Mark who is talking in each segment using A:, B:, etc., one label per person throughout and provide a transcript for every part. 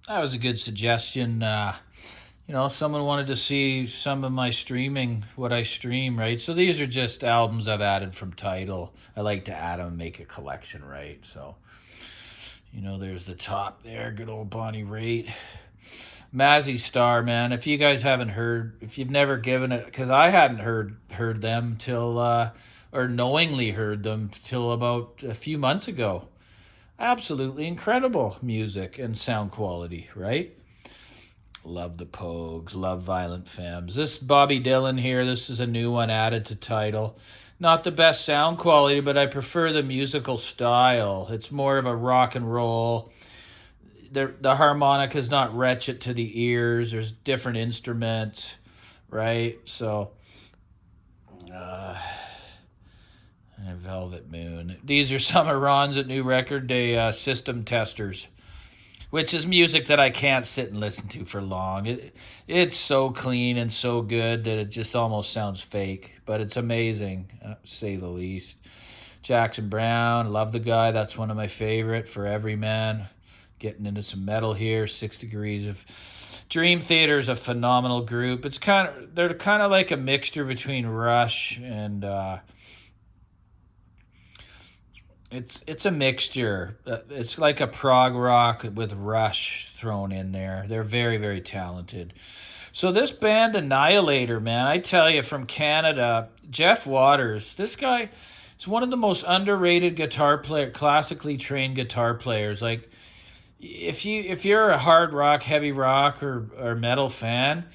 A: That was a good suggestion. Someone wanted to see some of my streaming, what I stream, right? So these are just albums I've added from Tidal. I like to add them and make a collection, right? So, there's the top there, good old Bonnie Raitt. Mazzy Star, man. If you guys haven't heard, if you've never given it, because I hadn't heard them till, or knowingly heard them till about a few months ago. Absolutely incredible music and sound quality, right? Love the Pogues, love Violent Femmes. This Bobby Dylan here, this is a new one added to Tidal. Not the best sound quality, but I prefer the musical style. It's more of a rock and roll. The harmonica is not wretched to the ears. There's different instruments, right? So, uh, Velvet Moon. These are some of Ron's at New Record Day system testers, which is music that I can't sit and listen to for long. It's so clean and so good that it just almost sounds fake, but it's amazing, to say the least. Jackson Brown, love the guy. That's one of my favorite. For Every Man, getting into some metal here. 6 Degrees of Dream Theater is a phenomenal group. They're kind of like a mixture between Rush and it's a mixture. It's like a prog rock with Rush thrown in there. They're very, very talented. So this band Annihilator, man, I tell you, from Canada, Jeff Waters. This guy is one of the most underrated classically trained guitar players. Like, if you're a hard rock, heavy rock, or metal fan,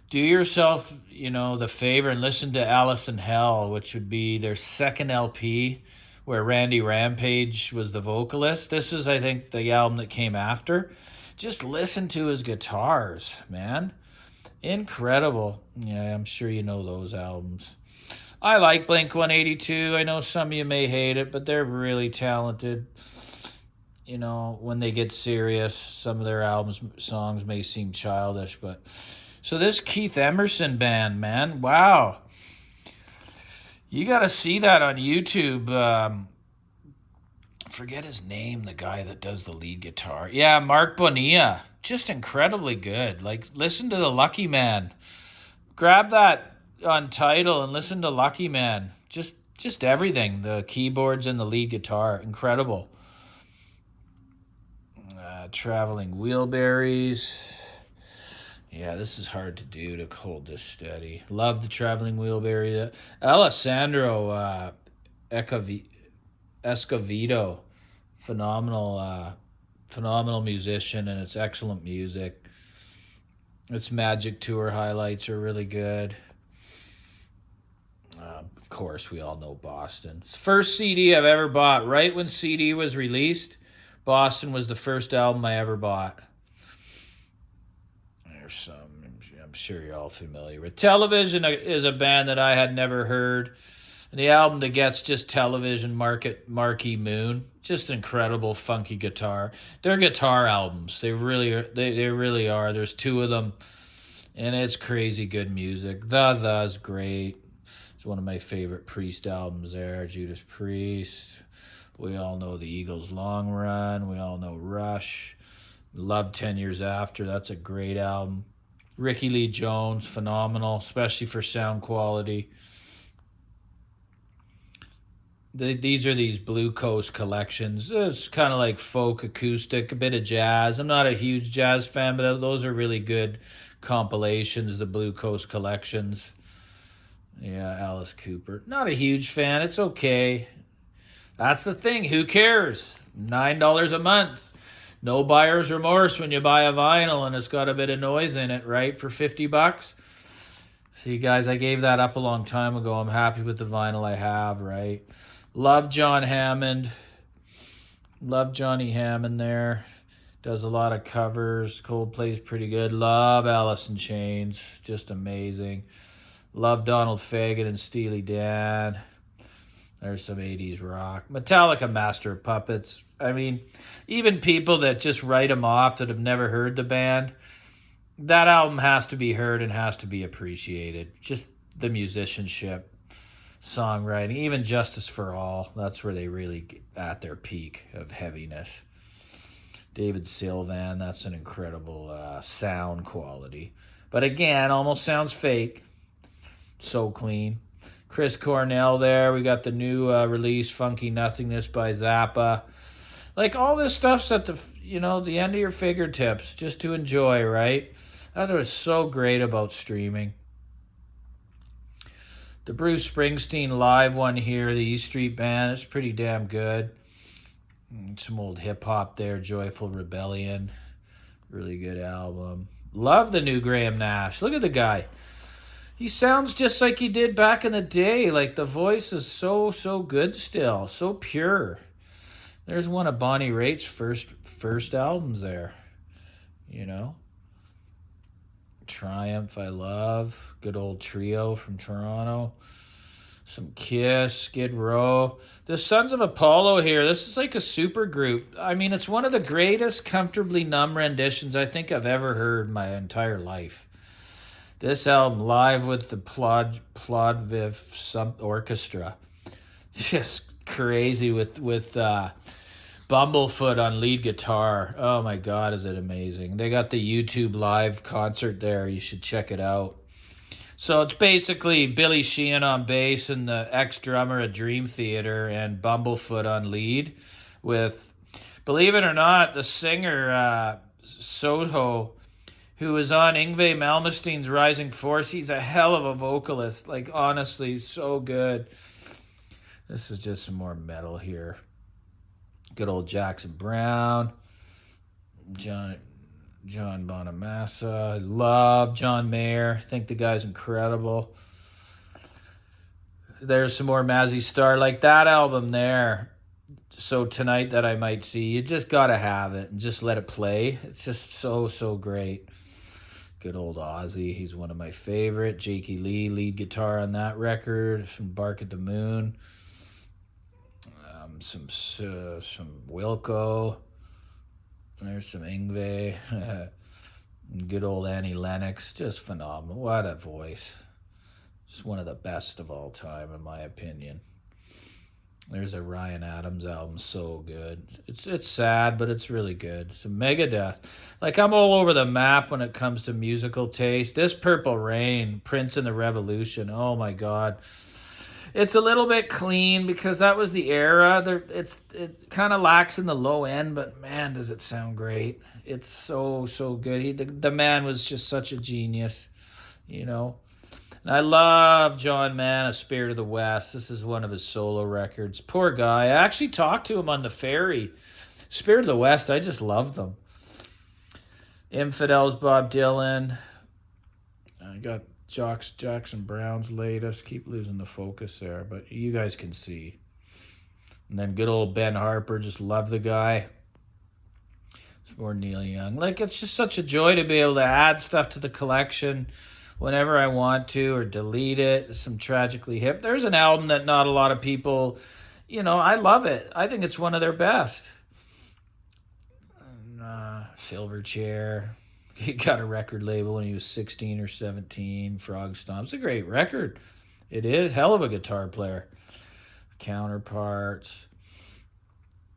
A: do yourself the favor and listen to Alice in Hell, which would be their second LP, where Randy Rampage was the vocalist. This is, I think, the album that came after. Just listen to his guitars, man. Incredible. Yeah, I'm sure you know those albums. I like Blink 182. I know some of you may hate it, but they're really talented. When they get serious, some of their albums songs may seem childish, but so this Keith Emerson band, man, wow. You got to see that on YouTube. Forget his name, the guy that does the lead guitar. Yeah, Mark Bonilla. Just incredibly good. Like, listen to the Lucky Man. Grab that on Tidal and listen to Lucky Man. Just everything. The keyboards and the lead guitar. Incredible. Traveling Wheelberries. Yeah, this is hard to do to hold this steady. Love the Traveling Wheelberry. Alessandro Escovedo, phenomenal musician, and it's excellent music. Its Magic Tour highlights are really good. Of course, we all know Boston. It's the first CD I've ever bought. Right when CD was released, Boston was the first album I ever bought. There's some I'm sure you're all familiar with. Television is a band that I had never heard. And the album that gets just Television, Marquee Moon. Just incredible funky guitar. They're guitar albums. They really are. They really are. There's two of them. And it's crazy good music. The's great. It's one of my favorite Priest albums there. Judas Priest. We all know the Eagles' Long Run. We all know Rush. Love 10 Years After. That's a great album. Ricky Lee Jones, phenomenal, especially for sound quality. These are these Blue Coast collections. It's kind of like folk acoustic, a bit of jazz. I'm not a huge jazz fan, but those are really good compilations, the Blue Coast collections. Yeah, Alice Cooper. Not a huge fan. It's okay. That's the thing. Who cares? $9 a month. No buyer's remorse when you buy a vinyl and it's got a bit of noise in it, right? For $50. See, guys, I gave that up a long time ago. I'm happy with the vinyl I have, right? Love John Hammond. Love Johnny Hammond there. Does a lot of covers. Coldplay's pretty good. Love Alice in Chains. Just amazing. Love Donald Fagen and Steely Dan. There's some 80s rock. Metallica, Master of Puppets. I mean, even people that just write them off that have never heard the band, that album has to be heard and has to be appreciated. Just the musicianship, songwriting, even Justice for All. That's where they really get at their peak of heaviness. David Sylvan, that's an incredible sound quality. But again, almost sounds fake. So clean. Chris Cornell there. We got the new release, Funky Nothingness by Zappa. Like all this stuff's at the end of your fingertips just to enjoy, right? That's what's so great about streaming. The Bruce Springsteen live one here, the E Street Band, it's pretty damn good. Some old hip hop there, Joyful Rebellion. Really good album. Love the new Graham Nash. Look at the guy. He sounds just like he did back in the day. Like the voice is so good still. So pure. There's one of Bonnie Raitt's first albums there. Triumph, I love. Good old trio from Toronto. Some Kiss, Skid Row. The Sons of Apollo here. This is like a super group. I mean, it's one of the greatest Comfortably Numb renditions I think I've ever heard in my entire life. This album, live with the Plodviv Orchestra. Just crazy with Bumblefoot on lead guitar. Oh my God, is it amazing. They got the YouTube live concert there. You should check it out. So it's basically Billy Sheehan on bass and the ex-drummer at Dream Theater and Bumblefoot on lead with, believe it or not, the singer Soho, who is on Yngwie Malmsteen's Rising Force. He's a hell of a vocalist. Like, honestly, so good. This is just some more metal here. Good old Jackson Browne. John Bonamassa. I love John Mayer. I think the guy's incredible. There's some more Mazzy Star. Like that album there. So Tonight That I Might See. You just got to have it and just let it play. It's just so great. Good old Ozzy. He's one of my favorite. Jakey Lee, lead guitar on that record. From Bark at the Moon. Some Wilco. There's some Yngwie. Good old Annie Lennox. Just phenomenal. What a voice. Just one of the best of all time, in my opinion. There's a Ryan Adams album, so good. It's sad, but it's really good. It's a Megadeth. Like, I'm all over the map when it comes to musical taste. This Purple Rain, Prince and the Revolution, oh my God. It's a little bit clean because that was the era. It kind of lacks in the low end, but man, does it sound great. It's so good. The man was just such a genius, And I love John Mann, A Spirit of the West. This is one of his solo records. Poor guy. I actually talked to him on the ferry. Spirit of the West, I just love them. Infidels, Bob Dylan. I got Jackson Browne's latest. Keep losing the focus there, but you guys can see. And then good old Ben Harper. Just love the guy. It's more Neil Young. Like, it's just such a joy to be able to add stuff to the collection whenever I want to, or delete it. Some Tragically Hip. There's an album that not a lot of people, I love it. I think it's one of their best. Silverchair. He got a record label when he was 16 or 17. Frog Stomp. It's a great record. It is. Hell of a guitar player. Counterparts.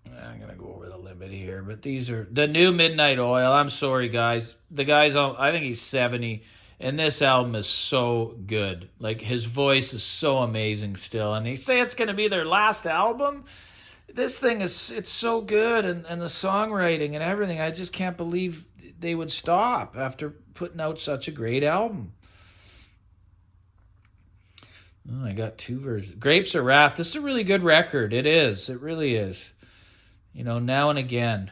A: I'm going to go over the limit here, but these are the new Midnight Oil. I'm sorry, guys. The guy's on, I think he's 70. And this album is so good. Like, his voice is so amazing still. And they say it's going to be their last album. This thing it's so good. And the songwriting and everything. I just can't believe they would stop after putting out such a great album. Oh, I got two versions. Grapes of Wrath. This is a really good record. It is. It really is. Now and again.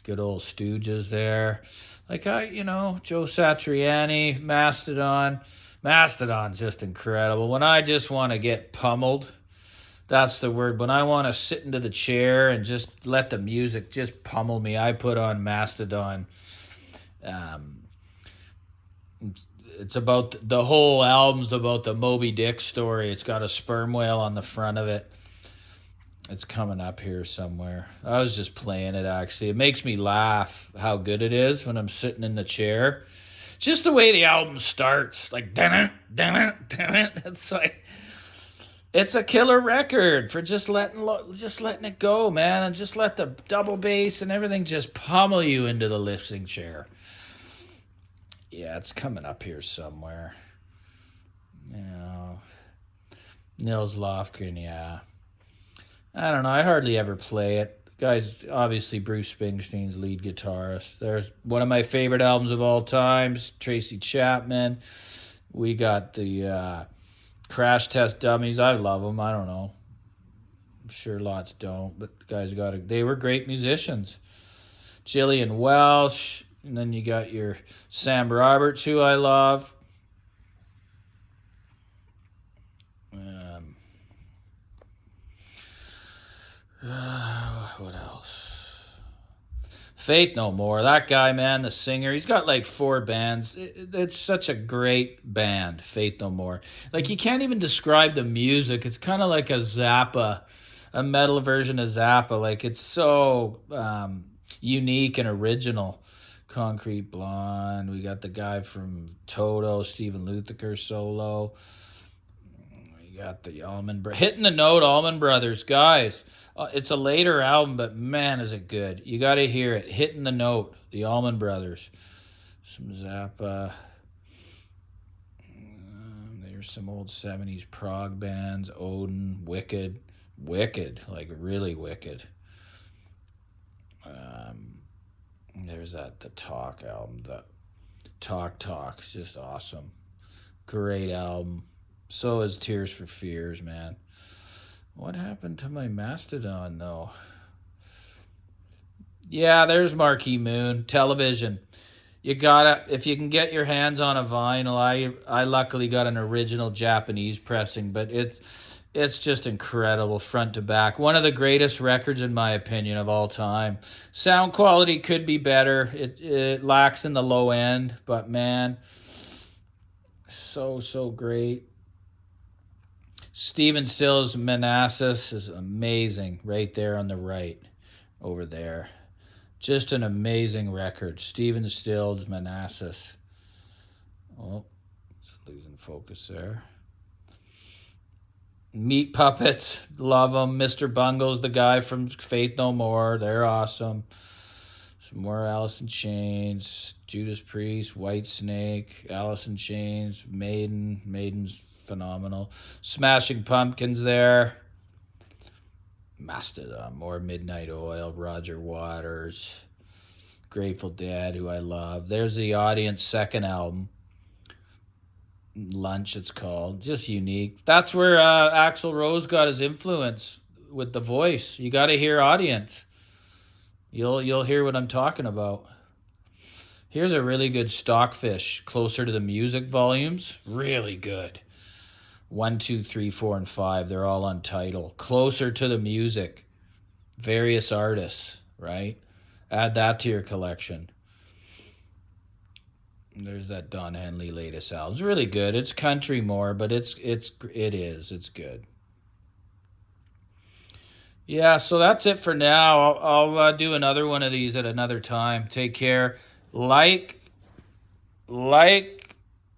A: Good old Stooges there. Like, Joe Satriani, Mastodon. Mastodon's just incredible. When I just want to get pummeled, that's the word. When I want to sit into the chair and just let the music just pummel me, I put on Mastodon. It's about, the whole album's about the Moby Dick story. It's got a sperm whale on the front of it. It's coming up here somewhere. I was just playing it, actually. It makes me laugh how good it is when I'm sitting in the chair. Just the way the album starts. Like, dun-dun, dun-dun, dun-dun. It's like, It's a killer record for just letting it go, man, and just let the double bass and everything just pummel you into the lifting chair. Yeah, it's coming up here somewhere. You know, Nils Lofgren, yeah. I don't know. I hardly ever play it. The guy's obviously Bruce Springsteen's lead guitarist. There's one of my favorite albums of all times, Tracy Chapman. We got the Crash Test Dummies. I love them. I don't know. I'm sure lots don't, but the guys they were great musicians. Gillian Welsh, and then you got your Sam Roberts, who I love. What else? Faith No More. That guy, man, the singer. He's got like 4 bands. It's such a great band, Faith No More. Like you can't even describe the music. It's kind of like a Zappa, a metal version of Zappa. Like it's so unique and original. Concrete Blonde. We got the guy from Toto, Stephen Lukather solo. We got the Hitting the Note, Allman Brothers. Guys, it's a later album, but man, is it good. You got to hear it. Hitting the Note, the Allman Brothers. Some Zappa. There's some old 70s prog bands. Odin, Wicked. Wicked, like really wicked. There's the Talk album. The Talk's just awesome. Great album. So is Tears for Fears, man. What happened to my Mastodon, though? Yeah, there's Marquee Moon. Television. You gotta, if you can get your hands on a vinyl, I luckily got an original Japanese pressing, but it's just incredible front to back. One of the greatest records, in my opinion, of all time. Sound quality could be better. It lacks in the low end, but man, so great. Stephen Stills' Manassas is amazing right there on the right over there. Just an amazing record. Stephen Stills' Manassas. Oh, it's losing focus there. Meat Puppets, love them. Mr. Bungle's the guy from Faith No More. They're awesome. Some more Alice in Chains, Judas Priest, Whitesnake, Alice in Chains, Maiden's phenomenal. Smashing Pumpkins there. Mastodon, more Midnight Oil, Roger Waters, Grateful Dead, who I love. There's the Audience second album. Lunch, it's called. Just unique. That's where Axl Rose got his influence with the voice. You got to hear Audience. You'll hear what I'm talking about. Here's a really good Stockfish, Closer to the Music volumes. Really good. 1, 2, 3, 4, and 5. They're all on Tidal. Closer to the Music. Various artists, right? Add that to your collection. There's that Don Henley latest album. It's really good. It's country more, but it is. It's good. Yeah, so that's it for now. I'll do another one of these at another time. Take care. Like,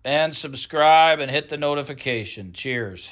A: and subscribe and hit the notification. Cheers.